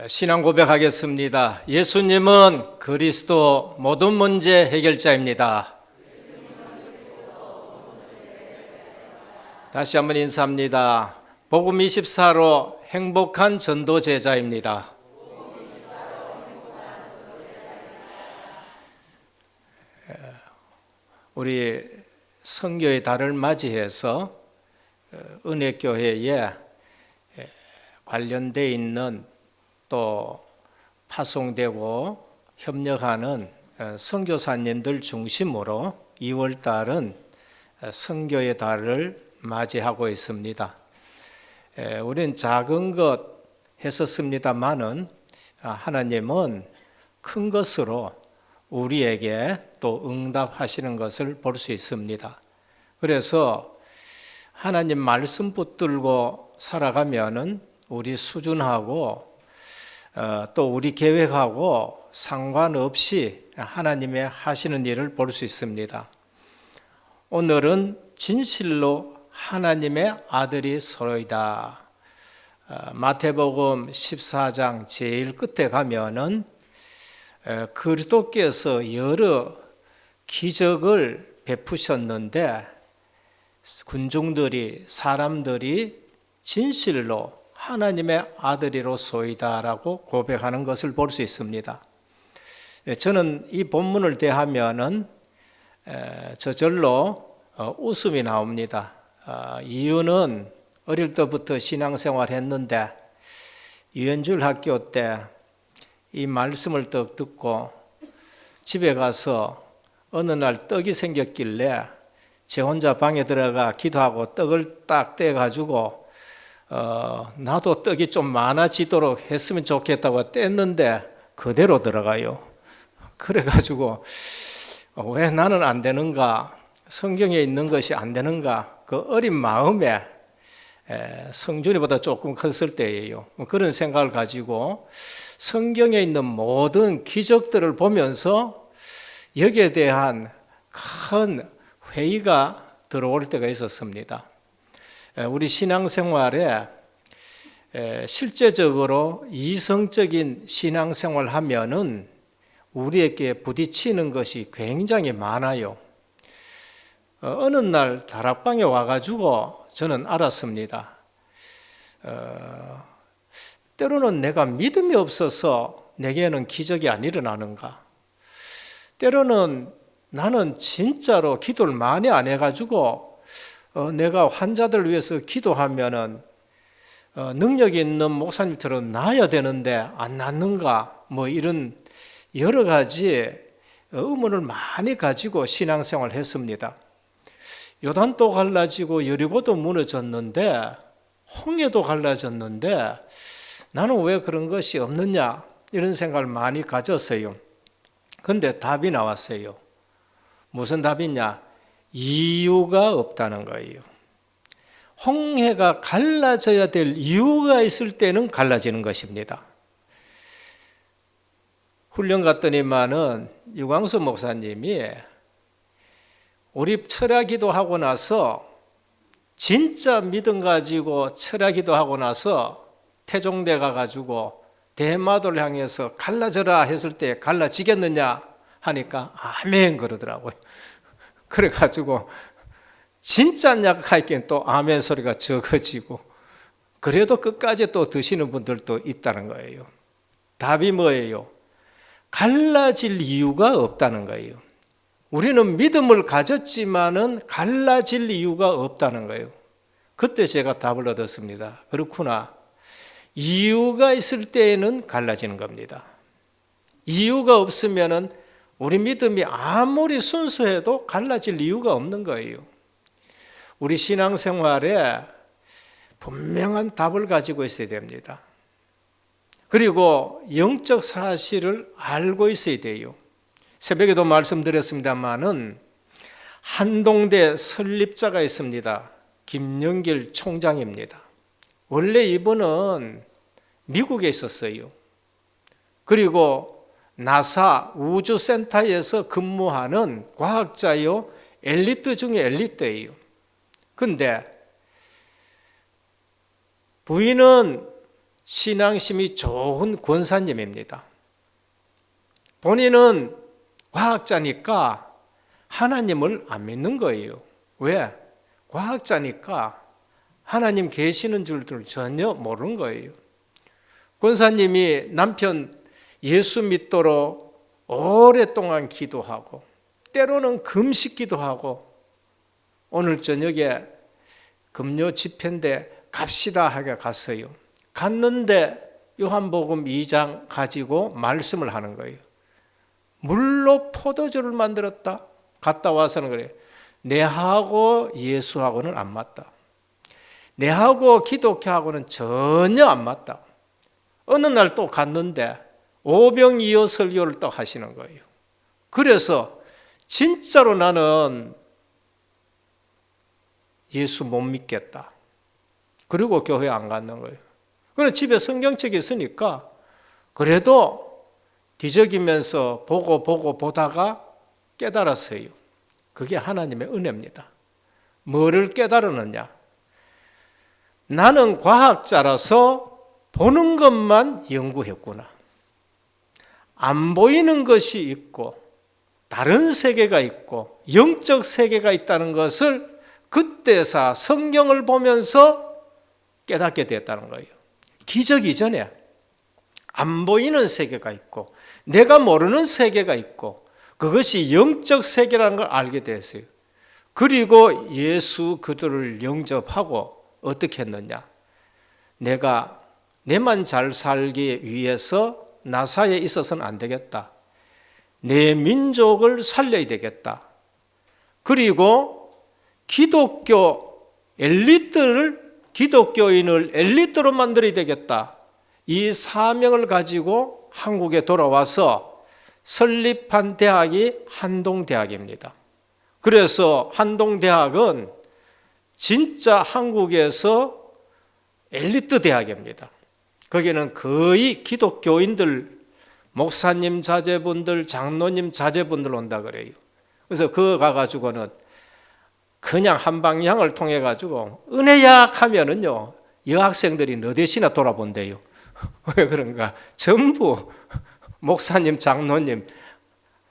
신앙 고백하겠습니다. 예수님은 그리스도 모든 문제 해결자입니다. 다시 한번 인사합니다. 복음 24로 행복한 전도 제자입니다. 우리 선교의 달을 맞이해서 은혜교회에 관련되어 있는 또 파송되고 협력하는 선교사님들 중심으로 2월 달은 선교의 달을 맞이하고 있습니다. 우리는 작은 것 했었습니다마는 하나님은 큰 것으로 우리에게 또 응답하시는 것을 볼 수 있습니다. 그래서 하나님 말씀 붙들고 살아가면은 우리 수준하고 또 우리 계획하고 상관없이 하나님의 하시는 일을 볼 수 있습니다. 오늘은 진실로 하나님의 아들이 서로이다. 마태복음 14장 제일 끝에 가면은 그리스도께서 여러 기적을 베푸셨는데 군중들이 사람들이 진실로 하나님의 아들이로소이다라고 고백하는 것을 볼 수 있습니다. 저는 이 본문을 대하면은 저절로 웃음이 나옵니다. 이유는 어릴 때부터 신앙생활 했는데 유연줄 학교 때 이 말씀을 떡 듣고 집에 가서 어느 날 떡이 생겼길래 제 혼자 방에 들어가 기도하고 떡을 딱 떼가지고 나도 떡이 좀 많아지도록 했으면 좋겠다고 뗐는데 그대로 들어가요. 그래가지고 왜 나는 안 되는가, 성경에 있는 것이 안 되는가, 그 어린 마음에 성준이보다 조금 컸을 때예요. 그런 생각을 가지고 성경에 있는 모든 기적들을 보면서 여기에 대한 큰 회의가 들어올 때가 있었습니다. 우리 신앙생활에 실제적으로 이성적인 신앙생활 하면은 우리에게 부딪히는 것이 굉장히 많아요. 어느 날 다락방에 와가지고 저는 알았습니다. 때로는 내가 믿음이 없어서 내게는 기적이 안 일어나는가? 때로는 나는 진짜로 기도를 많이 안 해가지고 내가 환자들 위해서 기도하면은 능력 있는 목사님처럼 나아야 되는데 안 낫는가? 뭐 이런 여러 가지 의문을 많이 가지고 신앙생활을 했습니다. 요단도 갈라지고 여리고도 무너졌는데 홍해도 갈라졌는데 나는 왜 그런 것이 없느냐 이런 생각을 많이 가졌어요. 그런데 답이 나왔어요. 무슨 답이냐? 이유가 없다는 거예요. 홍해가 갈라져야 될 이유가 있을 때는 갈라지는 것입니다. 훈련 갔더니만은 유광수 목사님이 우리 철야기도 하고 나서 진짜 믿음 가지고 철야기도 하고 나서 태종대 가가지고 대마도를 향해서 갈라져라 했을 때 갈라지겠느냐 하니까 아멘 그러더라고요. 그래가지고 진짜냐 하기엔 또 아멘 소리가 적어지고 그래도 끝까지 또 드시는 분들도 있다는 거예요. 답이 뭐예요? 갈라질 이유가 없다는 거예요. 우리는 믿음을 가졌지만은 갈라질 이유가 없다는 거예요. 그때 제가 답을 얻었습니다. 그렇구나. 이유가 있을 때에는 갈라지는 겁니다. 이유가 없으면은 우리 믿음이 아무리 순수해도 갈라질 이유가 없는 거예요. 우리 신앙생활에 분명한 답을 가지고 있어야 됩니다. 그리고 영적 사실을 알고 있어야 돼요. 새벽에도 말씀드렸습니다마는 한동대 설립자가 있습니다. 김영길 총장입니다. 원래 이분은 미국에 있었어요. 그리고 나사 우주센터에서 근무하는 과학자요, 엘리트 중에 엘리트예요. 근데 부인은 신앙심이 좋은 권사님입니다. 본인은 과학자니까 하나님을 안 믿는 거예요. 왜? 과학자니까 하나님 계시는 줄들 전혀 모르는 거예요. 권사님이 남편 예수 믿도록 오랫동안 기도하고 때로는 금식 기도하고 오늘 저녁에 금요 집회인데 갑시다 하게 갔어요. 갔는데 요한복음 2장 가지고 말씀을 하는 거예요. 물로 포도주를 만들었다. 갔다 와서는 그래요. 내하고 예수하고는 안 맞다. 내하고 기독교하고는 전혀 안 맞다. 어느 날 또 갔는데 오병이어 설교를 또 하시는 거예요. 그래서 진짜로 나는 예수 못 믿겠다. 그리고 교회 안 가는 거예요. 그래서 집에 성경책이 있으니까 그래도 뒤적이면서 보다가 깨달았어요. 그게 하나님의 은혜입니다. 뭐를 깨달았느냐? 나는 과학자라서 보는 것만 연구했구나. 안 보이는 것이 있고 다른 세계가 있고 영적 세계가 있다는 것을 그때서 성경을 보면서 깨닫게 됐다는 거예요. 기적 이전에 안 보이는 세계가 있고 내가 모르는 세계가 있고 그것이 영적 세계라는 걸 알게 됐어요. 그리고 예수 그들을 영접하고 어떻게 했느냐? 내가 내만 잘 살기 위해서 나사에 있어서는 안 되겠다. 내 민족을 살려야 되겠다. 그리고 기독교인을 엘리트로 만들어야 되겠다. 이 사명을 가지고 한국에 돌아와서 설립한 대학이 한동대학입니다. 그래서 한동대학은 진짜 한국에서 엘리트 대학입니다. 거기는 거의 기독교인들, 목사님 자제분들, 장로님 자제분들 온다 그래요. 그래서 그거 가가지고는 그냥 한 방향을 통해 가지고 은혜약 하면은요 여학생들이 너댓이나 돌아본대요. 왜 그런가? 전부 목사님, 장로님,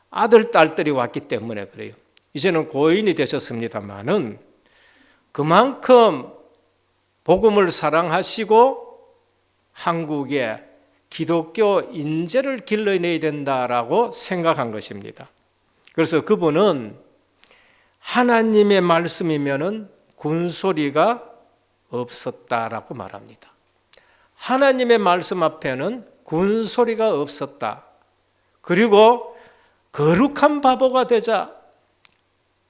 아들, 딸들이 왔기 때문에 그래요. 이제는 고인이 되셨습니다만은 그만큼 복음을 사랑하시고 한국에 기독교 인재를 길러내야 된다라고 생각한 것입니다. 그래서 그분은 하나님의 말씀이면은 군소리가 없었다라고 말합니다. 하나님의 말씀 앞에는 군소리가 없었다. 그리고 거룩한 바보가 되자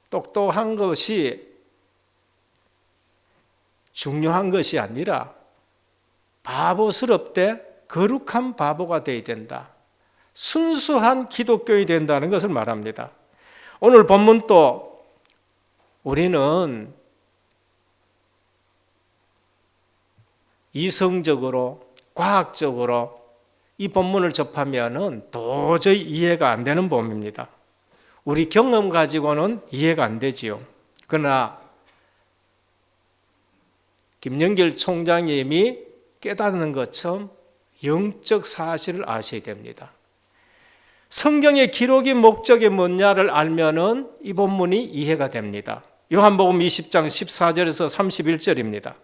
똑똑한 것이 중요한 것이 아니라 바보스럽되 거룩한 바보가 되어야 된다. 순수한 기독교인이 된다는 것을 말합니다. 오늘 본문도 우리는 이성적으로 과학적으로 이 본문을 접하면 도저히 이해가 안 되는 본문입니다. 우리 경험 가지고는 이해가 안 되지요. 그러나 김영길 총장님이 깨닫는 것처럼 영적 사실을 아셔야 됩니다. 성경의 기록이 목적이 뭐냐를 알면은 이 본문이 이해가 됩니다. 요한복음 20장 14절에서 31절입니다.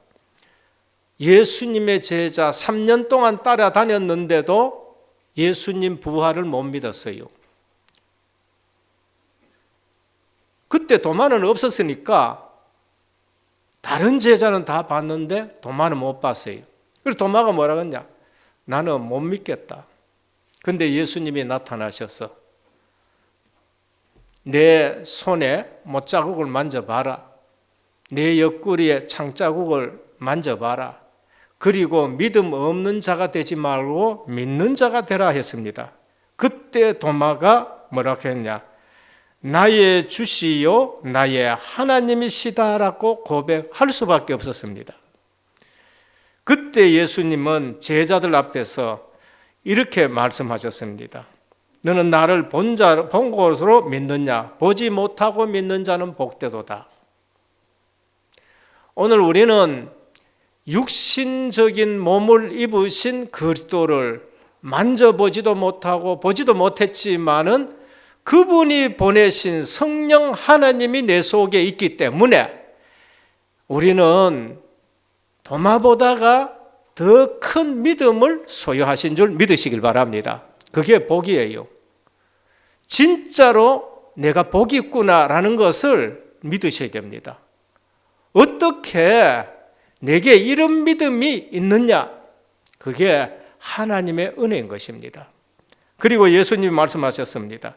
예수님의 제자 3년 동안 따라다녔는데도 예수님 부활을 못 믿었어요. 그때 도마는 없었으니까 다른 제자는 다 봤는데 도마는 못 봤어요. 그래서 도마가 뭐라고 했냐? 나는 못 믿겠다. 근데 예수님이 나타나셔서 내 손에 못자국을 만져봐라. 내 옆구리에 창자국을 만져봐라. 그리고 믿음 없는 자가 되지 말고 믿는 자가 되라 했습니다. 그때 도마가 뭐라고 했냐? 나의 주시요 나의 하나님이시다라고 고백할 수밖에 없었습니다. 그때 예수님은 제자들 앞에서 이렇게 말씀하셨습니다. 너는 나를 본 것으로 믿느냐? 보지 못하고 믿는 자는 복되도다. 오늘 우리는 육신적인 몸을 입으신 그리스도를 만져보지도 못하고 보지도 못했지만은 그분이 보내신 성령 하나님이 내 속에 있기 때문에 우리는 도마보다가 더 큰 믿음을 소유하신 줄 믿으시길 바랍니다. 그게 복이에요. 진짜로 내가 복이 있구나라는 것을 믿으셔야 됩니다. 어떻게 내게 이런 믿음이 있느냐? 그게 하나님의 은혜인 것입니다. 그리고 예수님이 말씀하셨습니다.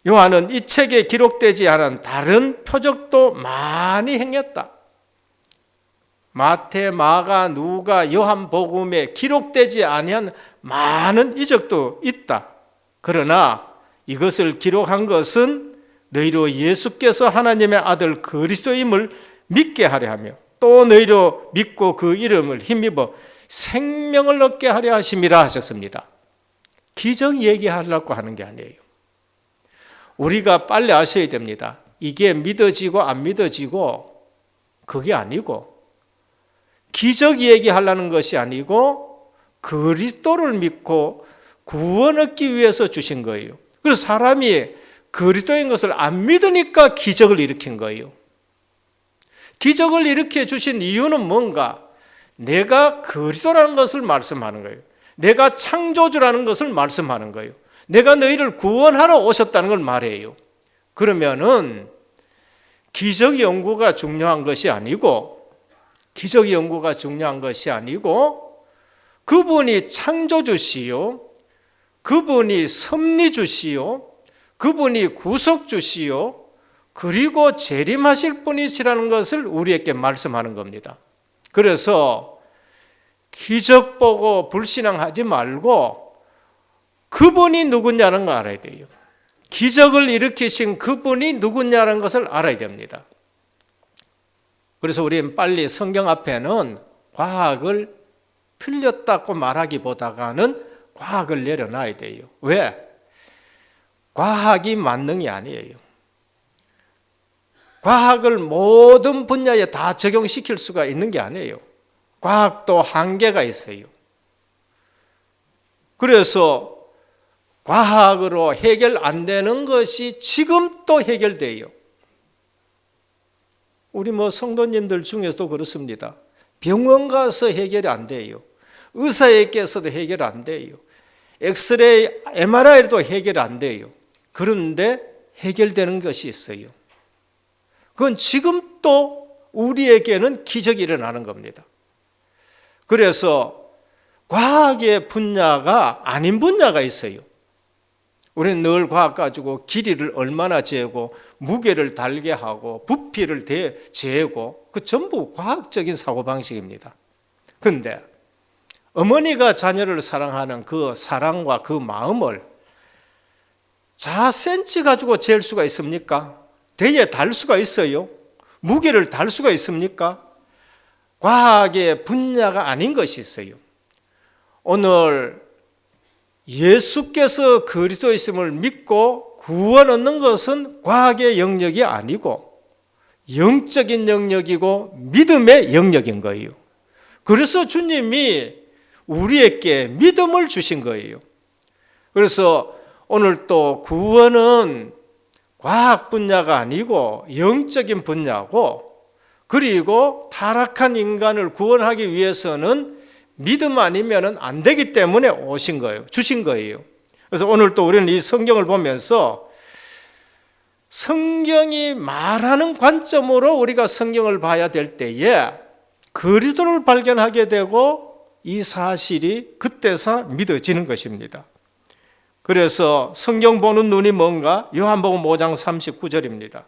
요한은 이 책에 기록되지 않은 다른 표적도 많이 행했다. 마태, 마가, 누가, 요한복음에 기록되지 아니한 많은 이적도 있다. 그러나 이것을 기록한 것은 너희로 예수께서 하나님의 아들 그리스도임을 믿게 하려 하며 또 너희로 믿고 그 이름을 힘입어 생명을 얻게 하려 하심이라 하셨습니다. 기적 얘기하려고 하는 게 아니에요. 우리가 빨리 아셔야 됩니다. 이게 믿어지고 안 믿어지고 그게 아니고 기적 얘기하려는 것이 아니고 그리스도를 믿고 구원 얻기 위해서 주신 거예요. 그래서 사람이 그리스도인 것을 안 믿으니까 기적을 일으킨 거예요. 기적을 일으켜 주신 이유는 뭔가? 내가 그리스도라는 것을 말씀하는 거예요. 내가 창조주라는 것을 말씀하는 거예요. 내가 너희를 구원하러 오셨다는 걸 말해요. 그러면은 기적 연구가 중요한 것이 아니고 기적 연구가 중요한 것이 아니고 그분이 창조주시요, 그분이 섭리주시요, 그분이 구속주시요, 그리고 재림하실 분이시라는 것을 우리에게 말씀하는 겁니다. 그래서 기적 보고 불신앙하지 말고 그분이 누구냐는 걸 알아야 돼요. 기적을 일으키신 그분이 누구냐는 것을 알아야 됩니다. 그래서 우리는 빨리 성경 앞에는 과학을 틀렸다고 말하기보다는 과학을 내려놔야 돼요. 왜? 과학이 만능이 아니에요. 과학을 모든 분야에 다 적용시킬 수가 있는 게 아니에요. 과학도 한계가 있어요. 그래서 과학으로 해결 안 되는 것이 지금 또 해결돼요. 우리 성도님들 중에서도 그렇습니다. 병원 가서 해결이 안 돼요. 의사에게서도 해결 안 돼요. 엑스레이, MRI도 해결 안 돼요. 그런데 해결되는 것이 있어요. 그건 지금 또 우리에게는 기적이 일어나는 겁니다. 그래서 과학의 분야가 아닌 분야가 있어요. 우리는 늘 과학 가지고 길이를 얼마나 재고 무게를 달게 하고 부피를 재고 그 전부 과학적인 사고방식입니다. 그런데 어머니가 자녀를 사랑하는 그 사랑과 그 마음을 자센치 가지고 잴 수가 있습니까? 대에 달 수가 있어요? 무게를 달 수가 있습니까? 과학의 분야가 아닌 것이 있어요. 오늘 예수께서 그리스도이심을 믿고 구원 얻는 것은 과학의 영역이 아니고 영적인 영역이고 믿음의 영역인 거예요. 그래서 주님이 우리에게 믿음을 주신 거예요. 그래서 오늘 또 구원은 과학 분야가 아니고 영적인 분야고 그리고 타락한 인간을 구원하기 위해서는 믿음 아니면 안 되기 때문에 오신 거예요. 주신 거예요. 그래서 오늘 또 우리는 이 성경을 보면서 성경이 말하는 관점으로 우리가 성경을 봐야 될 때에 그리스도를 발견하게 되고 이 사실이 그때서 믿어지는 것입니다. 그래서 성경 보는 눈이 뭔가? 요한복음 5장 39절입니다.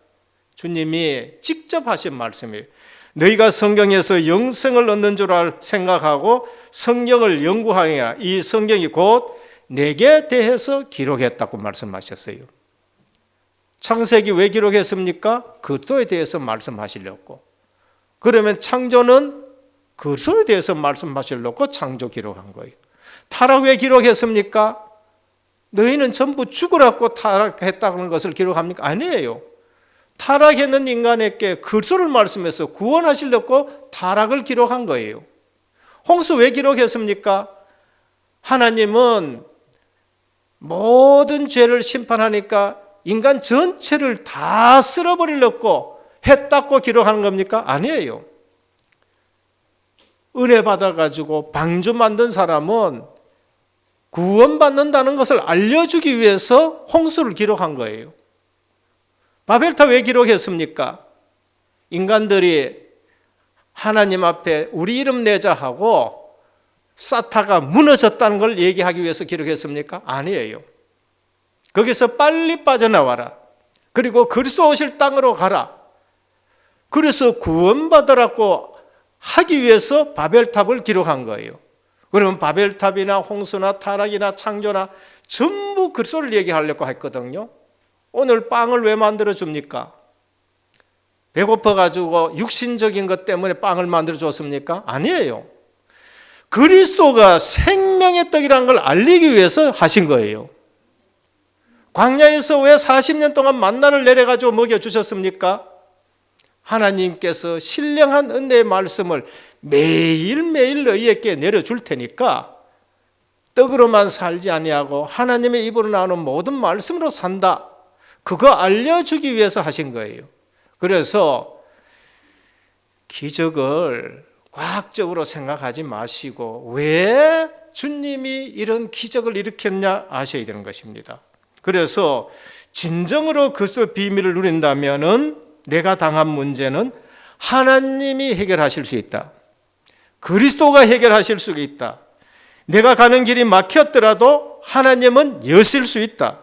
주님이 직접 하신 말씀이에요. 너희가 성경에서 영생을 얻는 줄 생각하고 성경을 연구하니라. 이 성경이 곧 내게 대해서 기록했다고 말씀하셨어요. 창세기 왜 기록했습니까? 그리스도에 대해서 말씀하시려고. 그러면 창조는 그리스도에 대해서 말씀하시려고 창조 기록한 거예요. 타락 왜 기록했습니까? 너희는 전부 죽으라고 타락했다는 것을 기록합니까? 아니에요. 타락했는 인간에게 그리스도를 말씀해서 구원하시려고 타락을 기록한 거예요. 홍수 왜 기록했습니까? 하나님은 모든 죄를 심판하니까 인간 전체를 다 쓸어버리려고 했다고 기록하는 겁니까? 아니에요. 은혜 받아가지고 방주 만든 사람은 구원받는다는 것을 알려주기 위해서 홍수를 기록한 거예요. 바벨탑 왜 기록했습니까? 인간들이 하나님 앞에 우리 이름 내자 하고 쌓다가 무너졌다는 걸 얘기하기 위해서 기록했습니까? 아니에요. 거기서 빨리 빠져나와라. 그리고 그리스도 오실 땅으로 가라. 그래서 구원받으라고 하기 위해서 바벨탑을 기록한 거예요. 그러면 바벨탑이나 홍수나 타락이나 창조나 전부 그리스도를 얘기하려고 했거든요. 오늘 빵을 왜 만들어 줍니까? 배고파가지고 육신적인 것 때문에 빵을 만들어 줬습니까? 아니에요. 그리스도가 생명의 떡이라는 걸 알리기 위해서 하신 거예요. 광야에서 왜 40년 동안 만나를 내려가지고 먹여주셨습니까? 하나님께서 신령한 은혜의 말씀을 매일매일 너희에게 내려줄 테니까 떡으로만 살지 아니하고 하나님의 입으로 나오는 모든 말씀으로 산다. 그거 알려주기 위해서 하신 거예요. 그래서 기적을 과학적으로 생각하지 마시고 왜 주님이 이런 기적을 일으켰냐 아셔야 되는 것입니다. 그래서 진정으로 그리스도의 비밀을 누린다면은 내가 당한 문제는 하나님이 해결하실 수 있다. 그리스도가 해결하실 수 있다. 내가 가는 길이 막혔더라도 하나님은 여실 수 있다.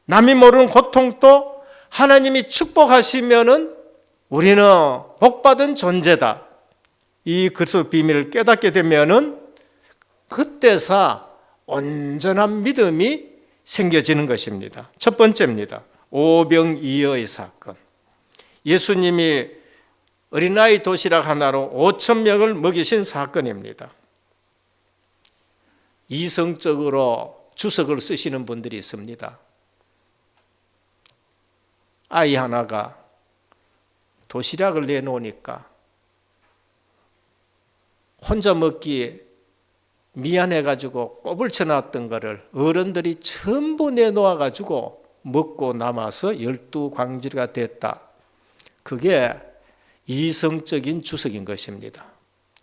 남이 모르는 고통도 하나님이 축복하시면은 우리는 복받은 존재다. 이 그리스도의 비밀을 깨닫게 되면은 그때서 온전한 믿음이 생겨지는 것입니다. 첫 번째입니다. 오병이어의 사건. 예수님이 어린아이 도시락 하나로 5,000명을 먹이신 사건입니다. 이성적으로 주석을 쓰시는 분들이 있습니다. 아이 하나가 도시락을 내놓으니까 혼자 먹기에 미안해가지고 꼬불쳐 놨던 거를 어른들이 전부 내놓아가지고 먹고 남아서 12광주리가 됐다. 그게 이성적인 주석인 것입니다.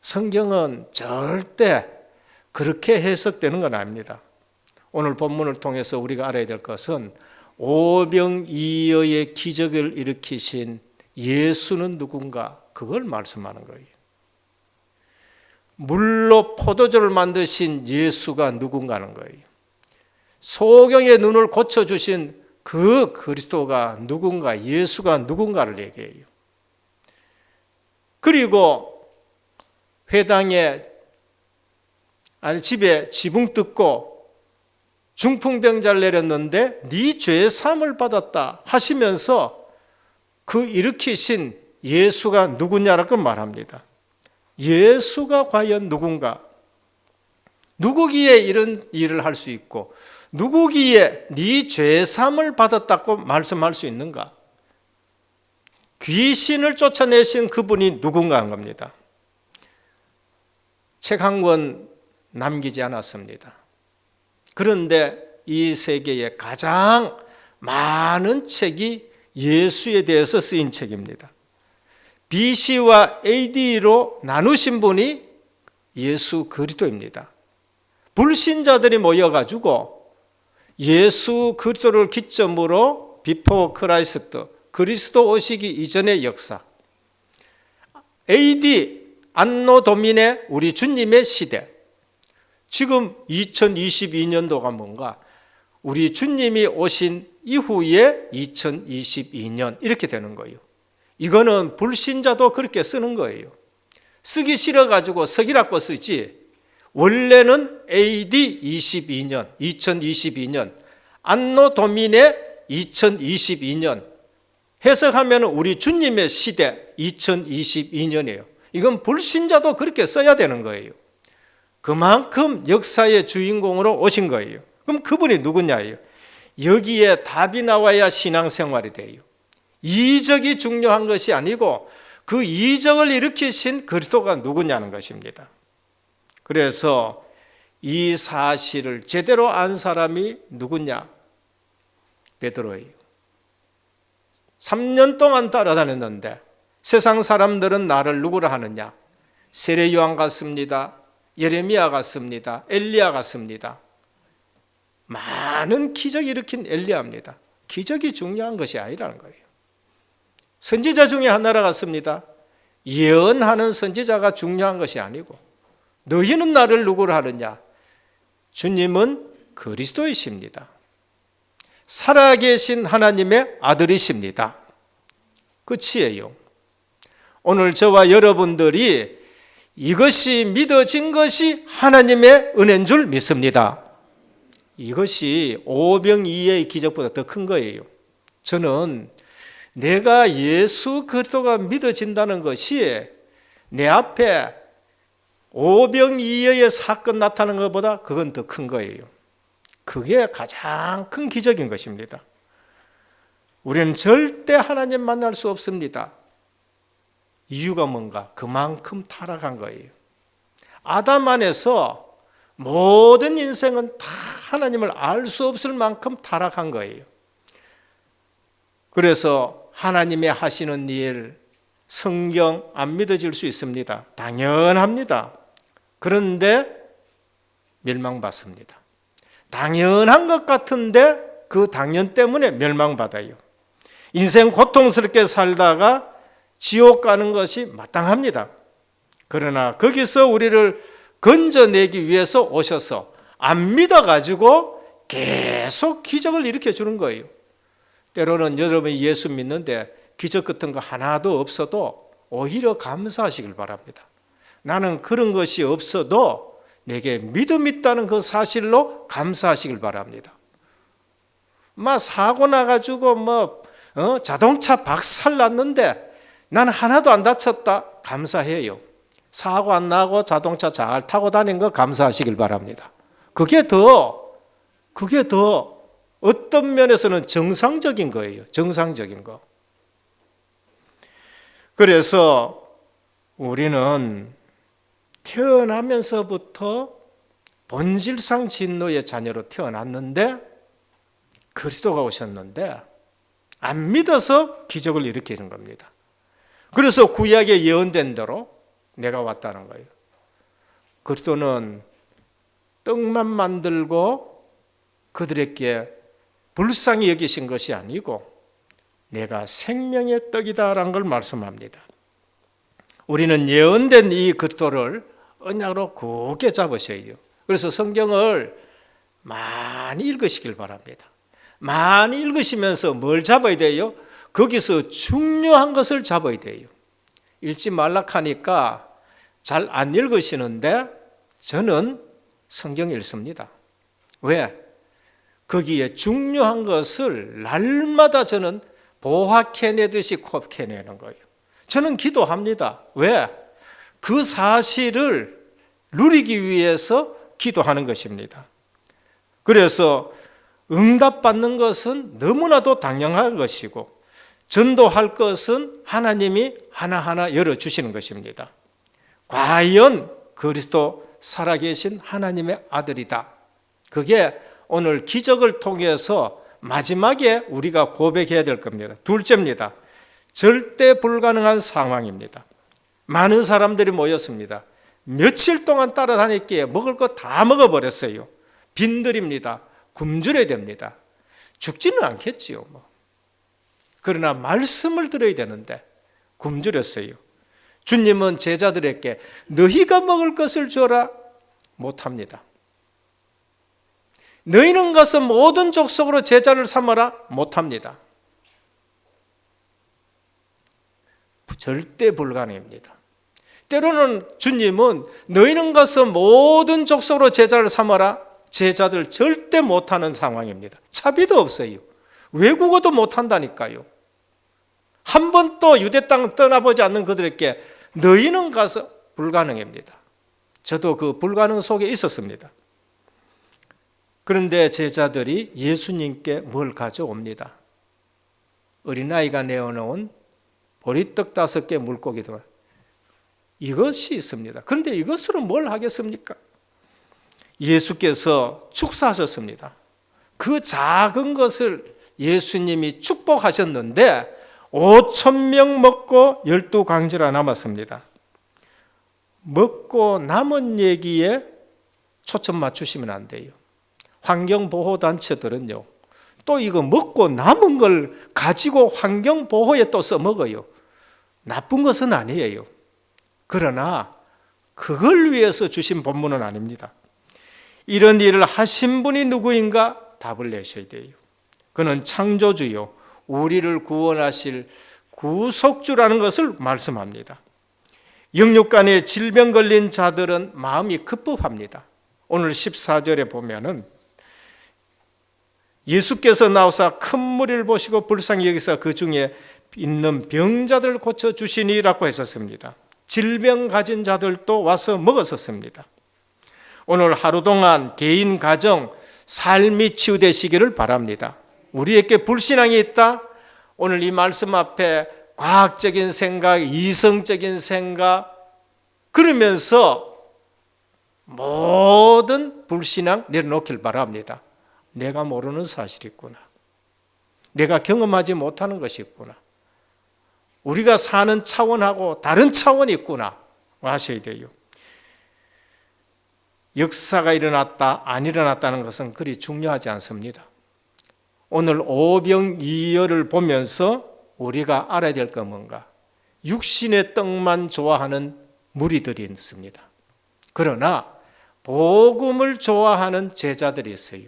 성경은 절대 그렇게 해석되는 건 아닙니다. 오늘 본문을 통해서 우리가 알아야 될 것은 오병이어의 기적을 일으키신 예수는 누군가, 그걸 말씀하는 거예요. 물로 포도주를 만드신 예수가 누군가는 거예요. 소경의 눈을 고쳐주신 그 그리스도가 누군가, 예수가 누군가를 얘기해요. 그리고 회당에 집에 지붕 뜯고 중풍병자를 내렸는데 네 죄의 사함을 받았다 하시면서 그 일으키신 예수가 누구냐라고 말합니다. 예수가 과연 누군가? 누구기에 이런 일을 할 수 있고 누구기에 네 죄의 사함을 받았다고 말씀할 수 있는가? 귀신을 쫓아내신 그분이 누군가 한 겁니다. 책 한 권 남기지 않았습니다. 그런데 이 세계에 가장 많은 책이 예수에 대해서 쓰인 책입니다. BC와 AD로 나누신 분이 예수 그리스도입니다. 불신자들이 모여가지고 예수 그리스도를 기점으로 비포 크라이스트, 그리스도 오시기 이전의 역사, AD 안노 도미네 우리 주님의 시대, 지금 2022년도가 뭔가 우리 주님이 오신 이후에 2022년 이렇게 되는 거예요. 이거는 불신자도 그렇게 쓰는 거예요. 쓰기 싫어가지고 서기라고 쓰지 원래는 AD 22년, 2022년, 안노 도미네 2022년 해석하면 우리 주님의 시대 2022년이에요. 이건 불신자도 그렇게 써야 되는 거예요. 그만큼 역사의 주인공으로 오신 거예요. 그럼 그분이 누구냐예요? 여기에 답이 나와야 신앙생활이 돼요. 이적이 중요한 것이 아니고 그 이적을 일으키신 그리스도가 누구냐는 것입니다. 그래서 이 사실을 제대로 안 사람이 누구냐? 베드로예요. 3년 동안 따라다녔는데 세상 사람들은 나를 누구라 하느냐? 세례 요한 같습니다. 예레미야 같습니다. 엘리야 같습니다. 많은 기적을 일으킨 엘리야입니다. 기적이 중요한 것이 아니라는 거예요. 선지자 중에 하나라 같습니다. 예언하는 선지자가 중요한 것이 아니고 너희는 나를 누구로 하느냐? 주님은 그리스도이십니다. 살아계신 하나님의 아들이십니다. 끝이에요. 오늘 저와 여러분들이 이것이 믿어진 것이 하나님의 은혜인 줄 믿습니다. 이것이 오병이어의 기적보다 더 큰 거예요. 저는 내가 예수 그리스도가 믿어진다는 것이 내 앞에 오병이어의 사건 나타나는 것보다 그건 더 큰 거예요. 그게 가장 큰 기적인 것입니다. 우리는 절대 하나님 만날 수 없습니다. 이유가 뭔가? 그만큼 타락한 거예요. 아담 안에서 모든 인생은 다 하나님을 알 수 없을 만큼 타락한 거예요. 그래서 하나님의 하시는 일, 성경 안 믿어질 수 있습니다. 당연합니다. 그런데 멸망받습니다. 당연한 것 같은데 그 당연 때문에 멸망받아요. 인생 고통스럽게 살다가 지옥 가는 것이 마땅합니다. 그러나 거기서 우리를 건져내기 위해서 오셔서 안 믿어가지고 계속 기적을 일으켜 주는 거예요. 때로는 여러분이 예수 믿는데 기적 같은 거 하나도 없어도 오히려 감사하시길 바랍니다. 나는 그런 것이 없어도 내게 믿음 있다는 그 사실로 감사하시길 바랍니다. 사고 나가지고 자동차 박살 났는데 나는 하나도 안 다쳤다. 감사해요. 사고 안 나고 자동차 잘 타고 다닌 거 감사하시길 바랍니다. 그게 더 어떤 면에서는 정상적인 거예요. 정상적인 거. 그래서 우리는 태어나면서부터 본질상 진노의 자녀로 태어났는데 그리스도가 오셨는데 안 믿어서 기적을 일으키는 겁니다. 그래서 구약에 예언된 대로 내가 왔다는 거예요. 그리스도는 떡만 만들고 그들에게 불쌍히 여기신 것이 아니고 내가 생명의 떡이다라는 걸 말씀합니다. 우리는 예언된 이 그리스도를 언약으로 굳게 잡으셔야 돼요. 그래서 성경을 많이 읽으시길 바랍니다. 많이 읽으시면서 뭘 잡아야 돼요? 거기서 중요한 것을 잡아야 돼요. 읽지 말라 하니까 잘 안 읽으시는데 저는 성경 읽습니다. 왜? 거기에 중요한 것을 날마다 저는 보화캐내듯이 곱캐내는 거예요. 저는 기도합니다. 왜? 그 사실을 누리기 위해서 기도하는 것입니다. 그래서 응답받는 것은 너무나도 당연한 것이고 전도할 것은 하나님이 하나하나 열어주시는 것입니다. 과연 그리스도 살아계신 하나님의 아들이다. 그게 오늘 기적을 통해서 마지막에 우리가 고백해야 될 겁니다. 둘째입니다. 절대 불가능한 상황입니다. 많은 사람들이 모였습니다. 며칠 동안 따라다녔기에 먹을 거 다 먹어버렸어요. 빈들입니다. 굶주려야 됩니다. 죽지는 않겠지요. 그러나 말씀을 들어야 되는데 굶주렸어요. 주님은 제자들에게 너희가 먹을 것을 줘라 못합니다. 너희는 가서 모든 족속으로 제자를 삼아라 못합니다. 절대 불가능입니다. 때로는 주님은 너희는 가서 모든 족속으로 제자를 삼아라. 제자들 절대 못하는 상황입니다. 차비도 없어요. 외국어도 못한다니까요. 한 번도 유대 땅 떠나보지 않는 그들에게 너희는 가서 불가능입니다. 저도 그 불가능 속에 있었습니다. 그런데 제자들이 예수님께 뭘 가져옵니다. 어린아이가 내어놓은 보리떡 5개, 물고기도 이것이 있습니다. 그런데 이것으로 뭘 하겠습니까? 예수께서 축사하셨습니다. 그 작은 것을 예수님이 축복하셨는데 5,000명 먹고 12강제라 남았습니다. 먹고 남은 얘기에 초점 맞추시면 안 돼요. 환경보호단체들은요, 또 이거 먹고 남은 걸 가지고 환경보호에 또 써먹어요. 나쁜 것은 아니에요. 그러나 그걸 위해서 주신 본문은 아닙니다. 이런 일을 하신 분이 누구인가? 답을 내셔야 돼요. 그는 창조주요, 우리를 구원하실 구속주라는 것을 말씀합니다. 영육간에 질병 걸린 자들은 마음이 급급합니다. 오늘 14절에 보면은 예수께서 나오사 큰 무리를 보시고 불쌍히 여기서 그 중에 있는 병자들을 고쳐주시니라고 했었습니다. 질병 가진 자들도 와서 먹었었습니다. 오늘 하루 동안 개인, 가정, 삶이 치유되시기를 바랍니다. 우리에게 불신앙이 있다? 오늘 이 말씀 앞에 과학적인 생각, 이성적인 생각 그러면서 모든 불신앙 내려놓길 바랍니다. 내가 모르는 사실이 있구나. 내가 경험하지 못하는 것이 있구나. 우리가 사는 차원하고 다른 차원이 있구나 아셔야 돼요. 역사가 일어났다, 안 일어났다는 것은 그리 중요하지 않습니다. 오늘 오병이어를 보면서 우리가 알아야 될 건 뭔가? 육신의 떡만 좋아하는 무리들이 있습니다. 그러나 복음을 좋아하는 제자들이 있어요.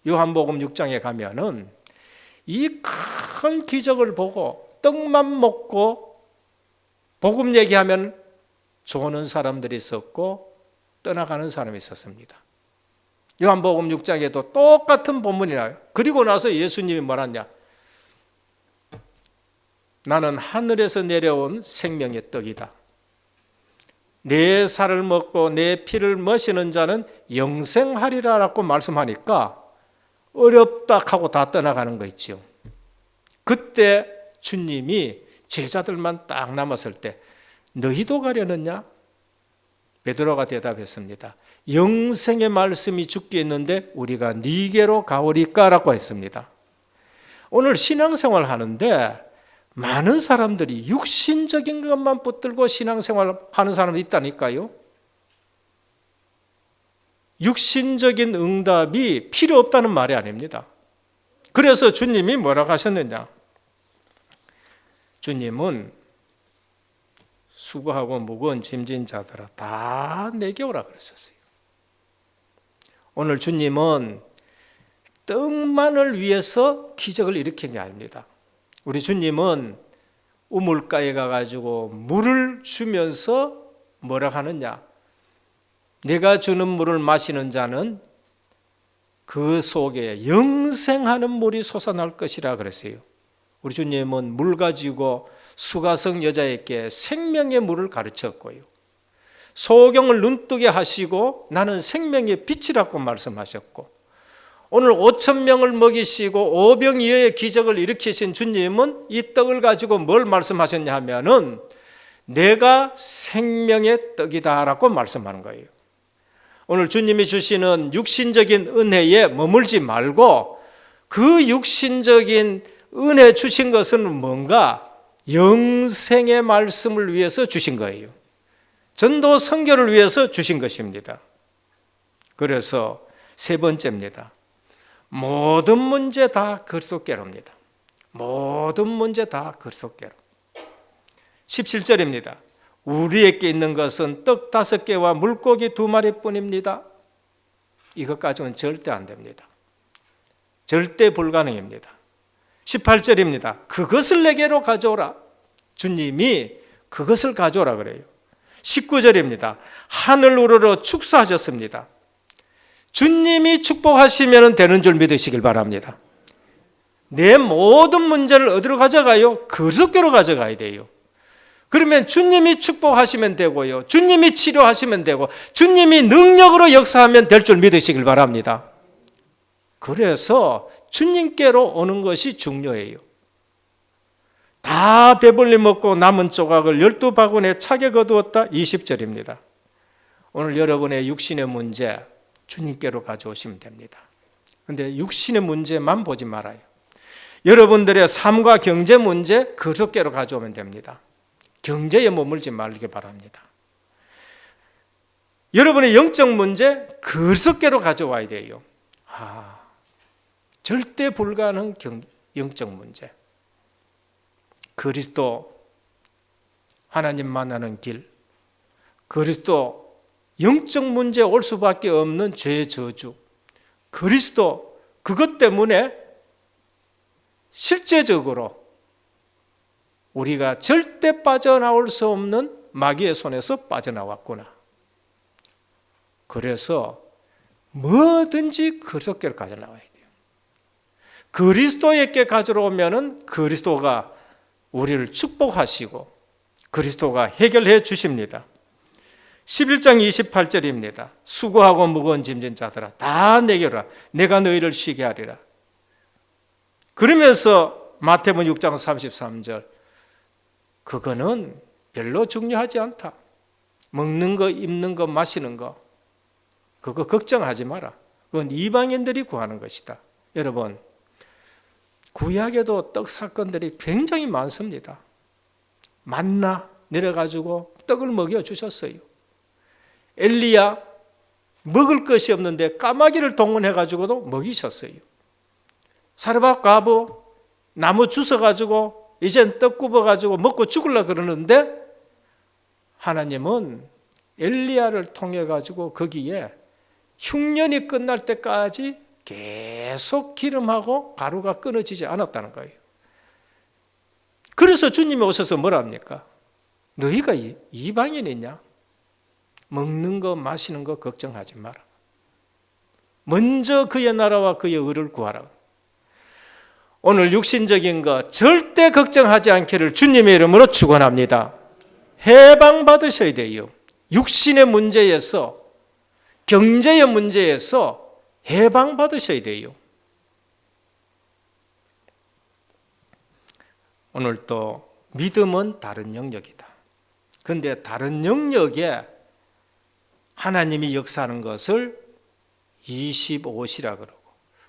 요한복음 6장에 가면은 이 큰 기적을 보고 떡만 먹고 복음 얘기하면 좋아하는 사람들이 있었고 떠나가는 사람이 있었습니다. 요한복음 6장에도 똑같은 본문이 나와요. 그리고 나서 예수님이 뭐라냐? 나는 하늘에서 내려온 생명의 떡이다. 내 살을 먹고 내 피를 마시는 자는 영생하리라라고 말씀하니까 어렵다 하고 다 떠나가는 거 있죠. 그때 주님이 제자들만 딱 남았을 때 너희도 가려느냐? 베드로가 대답했습니다. 영생의 말씀이 주께 있는데 우리가 네게로 가오리까라고 했습니다. 오늘 신앙생활 하는데 많은 사람들이 육신적인 것만 붙들고 신앙생활 하는 사람이 있다니까요. 육신적인 응답이 필요 없다는 말이 아닙니다. 그래서 주님이 뭐라고 하셨느냐? 주님은 수고하고 무거운 짐진 자들아 다 내게 오라 그랬었어요. 오늘 주님은 떡만을 위해서 기적을 일으킨 게 아닙니다. 우리 주님은 우물가에 가가지고 물을 주면서 뭐라 하느냐? 내가 주는 물을 마시는 자는 그 속에 영생하는 물이 솟아날 것이라 그랬어요. 우리 주님은 물 가지고 수가성 여자에게 생명의 물을 가르쳤고요. 소경을 눈뜨게 하시고 나는 생명의 빛이라고 말씀하셨고, 오늘 5,000명을 먹이시고 오병이어의 기적을 일으키신 주님은 이 떡을 가지고 뭘 말씀하셨냐 하면은 내가 생명의 떡이다라고 말씀하는 거예요. 오늘 주님이 주시는 육신적인 은혜에 머물지 말고 그 육신적인 은혜 주신 것은 뭔가? 영생의 말씀을 위해서 주신 거예요. 전도 선교를 위해서 주신 것입니다. 그래서 세 번째입니다. 모든 문제 다 그리스도께로입니다. 모든 문제 다 그리스도께로. 17절입니다. 우리에게 있는 것은 떡 5개와 물고기 2마리뿐입니다. 이것 가지고는 절대 안 됩니다. 절대 불가능입니다. 18절입니다. 그것을 내게로 가져오라. 주님이 그것을 가져오라 그래요. 19절입니다. 하늘 우러러 축사하셨습니다. 주님이 축복하시면 되는 줄 믿으시길 바랍니다. 내 모든 문제를 어디로 가져가요? 그리스도께로 가져가야 돼요. 그러면 주님이 축복하시면 되고요. 주님이 치료하시면 되고 주님이 능력으로 역사하면 될 줄 믿으시길 바랍니다. 그래서 주님께로 오는 것이 중요해요. 다 배불리 먹고 남은 조각을 12바구니에 차게 거두었다. 20절입니다. 오늘 여러분의 육신의 문제 주님께로 가져오시면 됩니다. 그런데 육신의 문제만 보지 말아요. 여러분들의 삶과 경제 문제 그리스도께로 가져오면 됩니다. 경제에 머물지 말길 바랍니다. 여러분의 영적 문제 그리스도께로 가져와야 돼요. 절대 불가능한 영적 문제. 그리스도 하나님 만나는 길, 그리스도 영적 문제에 올 수밖에 없는 죄의 저주, 그리스도 그것 때문에 실제적으로 우리가 절대 빠져나올 수 없는 마귀의 손에서 빠져나왔구나. 그래서 뭐든지 그리스도께로 가져나와야 돼요. 그리스도에게 가져오면은 그리스도가 우리를 축복하시고 그리스도가 해결해 주십니다. 11장 28절입니다. 수고하고 무거운 짐진 자들아 다 내게라 내가 너희를 쉬게 하리라. 그러면서 마태복음 6장 33절 그거는 별로 중요하지 않다. 먹는 거, 입는 거, 마시는 거 그거 걱정하지 마라. 그건 이방인들이 구하는 것이다. 여러분 구약에도 떡 사건들이 굉장히 많습니다. 만나 내려가지고 떡을 먹여주셨어요. 엘리야 먹을 것이 없는데 까마귀를 동원해가지고도 먹이셨어요. 사르밧 과부 나무 주워가지고 이젠 떡 굽어가지고 먹고 죽으려고 그러는데 하나님은 엘리야를 통해가지고 거기에 흉년이 끝날 때까지 계속 기름하고 가루가 끊어지지 않았다는 거예요. 그래서 주님이 오셔서 뭐라 합니까? 너희가 이방인이냐? 먹는 거 마시는 거 걱정하지 마라. 먼저 그의 나라와 그의 의를 구하라. 오늘 육신적인 거 절대 걱정하지 않기를 주님의 이름으로 축원합니다. 해방받으셔야 돼요. 육신의 문제에서 경제의 문제에서 해방받으셔야 돼요. 오늘 또 믿음은 다른 영역이다. 그런데 다른 영역에 하나님이 역사하는 것을 25시라 그러고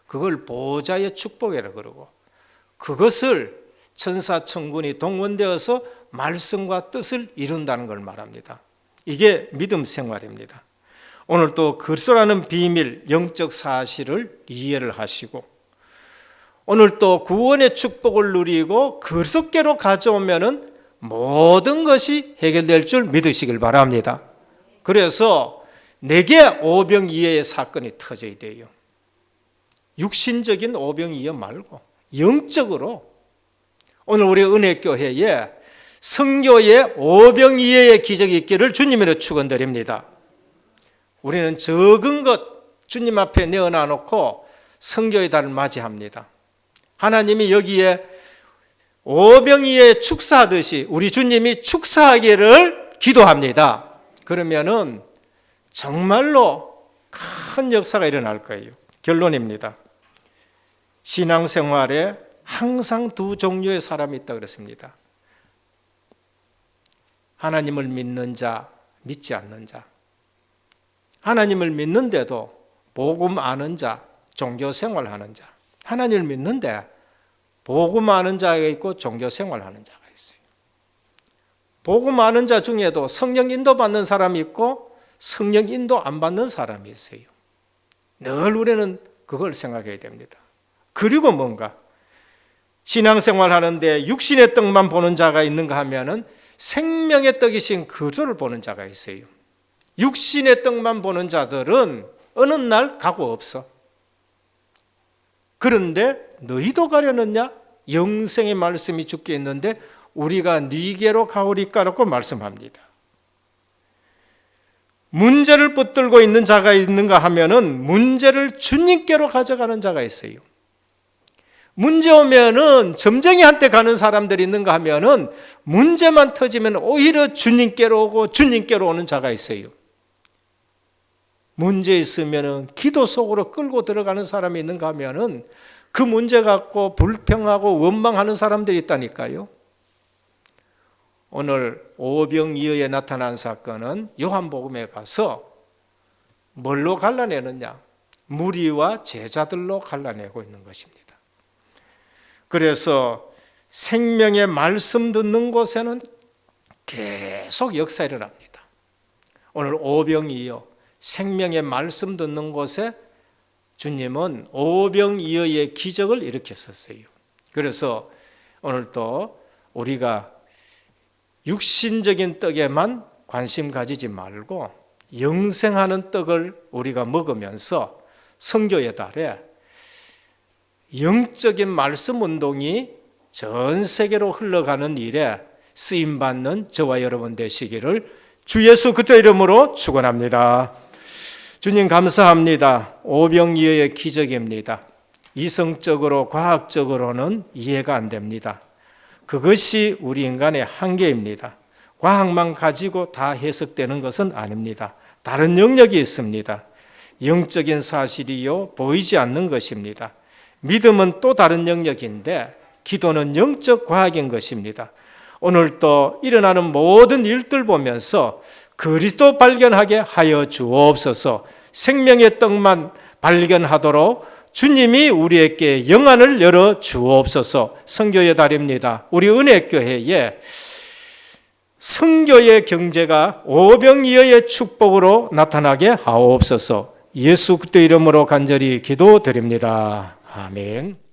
그걸 보좌의 축복이라 그러고 그것을 천사 천군이 동원되어서 말씀과 뜻을 이룬다는 걸 말합니다. 이게 믿음 생활입니다. 오늘 또 그리스도라는 비밀, 영적 사실을 이해를 하시고 오늘 또 구원의 축복을 누리고 그리스도께로 가져오면은 모든 것이 해결될 줄 믿으시길 바랍니다. 그래서 내게 오병이어의 사건이 터져야 돼요. 육신적인 오병이어 말고 영적으로 오늘 우리 은혜교회에 성교의 오병이어의 기적이 있기를 주님으로 축원드립니다. 우리는 적은 것 주님 앞에 내어놔 놓고 성교의 달을 맞이합니다. 하나님이 여기에 오병이어의 축사하듯이 우리 주님이 축사하기를 기도합니다. 그러면은 정말로 큰 역사가 일어날 거예요. 결론입니다. 신앙생활에 항상 두 종류의 사람이 있다 그랬습니다. 하나님을 믿는 자, 믿지 않는 자. 하나님을 믿는데도 복음 아는 자, 종교생활하는 자. 하나님을 믿는데 복음 아는 자가 있고 종교생활하는 자가 있어요. 복음 아는 자 중에도 성령 인도 받는 사람이 있고 성령 인도 안 받는 사람이 있어요. 늘 우리는 그걸 생각해야 됩니다. 그리고 뭔가 신앙생활 하는데 육신의 떡만 보는 자가 있는가 하면은 생명의 떡이신 그리스도를 보는 자가 있어요. 육신의 떡만 보는 자들은 어느 날 각오 없어. 그런데 너희도 가려느냐? 영생의 말씀이 주께 있는데 우리가 네게로 가오리까라고 말씀합니다. 문제를 붙들고 있는 자가 있는가 하면은 문제를 주님께로 가져가는 자가 있어요. 문제 오면은 점쟁이한테 가는 사람들이 있는가 하면은 문제만 터지면 오히려 주님께로 오고 주님께로 오는 자가 있어요. 문제 있으면은 기도 속으로 끌고 들어가는 사람이 있는가 하면은 그 문제 갖고 불평하고 원망하는 사람들이 있다니까요. 오늘 오병이어에 나타난 사건은 요한복음에 가서 뭘로 갈라내느냐? 무리와 제자들로 갈라내고 있는 것입니다. 그래서 생명의 말씀 듣는 곳에는 계속 역사 일어납니다. 오늘 오병이어 생명의 말씀 듣는 곳에 주님은 오병이어의 기적을 일으켰었어요. 그래서 오늘 또 우리가 육신적인 떡에만 관심 가지지 말고 영생하는 떡을 우리가 먹으면서 선교의 달에 영적인 말씀 운동이 전 세계로 흘러가는 일에 쓰임받는 저와 여러분 되시기를 주 예수 그리스도의 이름으로 축원합니다. 주님 감사합니다. 오병이어의 기적입니다. 이성적으로 과학적으로는 이해가 안 됩니다. 그것이 우리 인간의 한계입니다. 과학만 가지고 다 해석되는 것은 아닙니다. 다른 영역이 있습니다. 영적인 사실이요 보이지 않는 것입니다. 믿음은 또 다른 영역인데 기도는 영적 과학인 것입니다. 오늘 또 일어나는 모든 일들 보면서 그리스도 발견하게 하여 주옵소서. 생명의 떡만 발견하도록 주님이 우리에게 영안을 열어 주옵소서. 선교의 달입니다. 우리 은혜교회에 선교의 경제가 오병이어의 축복으로 나타나게 하옵소서. 예수 그리스도 이름으로 간절히 기도드립니다. 아멘.